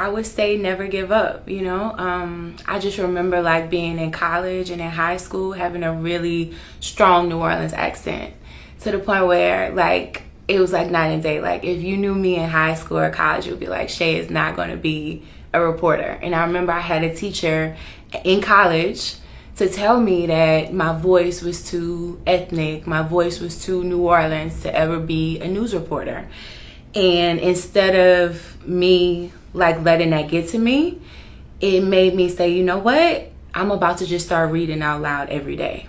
I would say never give up, you know. I just remember like being in college and in high school having a really strong New Orleans accent to the point where like it was like night and day. Like if you knew me in high school or college, you'd be like, Shay is not going to be a reporter. And I remember I had a teacher in college to tell me that my voice was too ethnic, my voice was too New Orleans to ever be a news reporter. And instead of me like letting that get to me, it made me say, you know what? I'm about to just start reading out loud every day.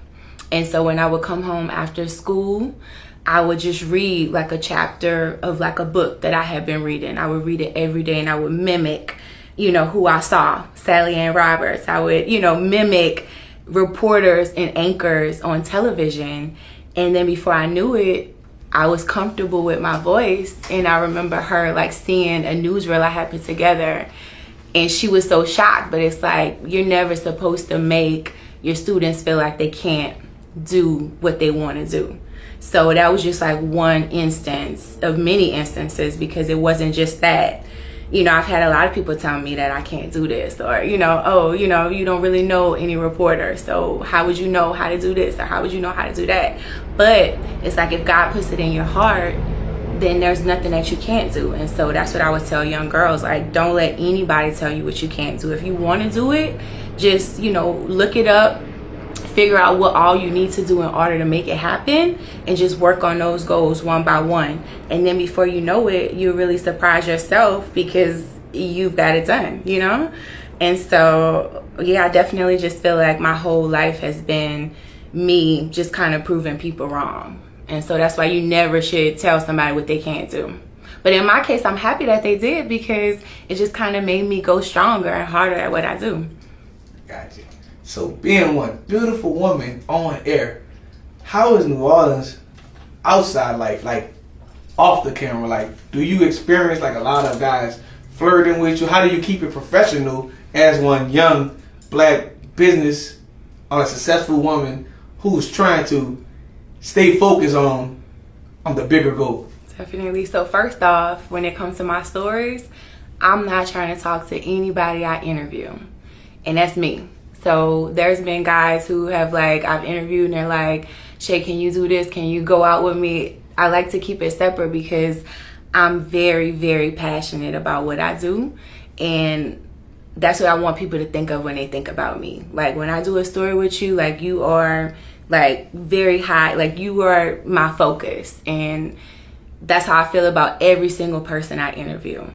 And so when I would come home after school, I would just read like a chapter of like a book that I had been reading. I would read it every day and I would mimic, you know, who I saw, Sally Ann Roberts. I would, you know, mimic reporters and anchors on television. And then before I knew it, I was comfortable with my voice. And I remember her like seeing a newsreel I had put together and she was so shocked. But it's like, you're never supposed to make your students feel like they can't do what they want to do. So that was just like one instance of many instances, because it wasn't just that. You know, I've had a lot of people tell me that I can't do this, or, you know, oh, you know, you don't really know any reporter, so how would you know how to do this, or how would you know how to do that? But it's like if God puts it in your heart, then there's nothing that you can't do. And so that's what I would tell young girls, like, don't let anybody tell you what you can't do. If you want to do it, just, you know, look it up, figure out what all you need to do in order to make it happen, and just work on those goals one by one. And then before you know it, you really surprise yourself because you've got it done, you know? And so, yeah, I definitely just feel like my whole life has been me just kind of proving people wrong. And so that's why you never should tell somebody what they can't do. But in my case, I'm happy that they did, because it just kind of made me go stronger and harder at what I do. Gotcha. So being one beautiful woman on air, how is New Orleans outside, like off the camera? Like, do you experience like a lot of guys flirting with you? How do you keep it professional as one young black business or a successful woman who's trying to stay focused on the bigger goal? Definitely. So first off, when it comes to my stories, I'm not trying to talk to anybody I interview, and that's me. So there's been guys who have like, I've interviewed and they're like, Shay, can you do this? Can you go out with me? I like to keep it separate because I'm very, very passionate about what I do. And that's what I want people to think of when they think about me. Like when I do a story with you, like you are like very high, like you are my focus. And that's how I feel about every single person I interview.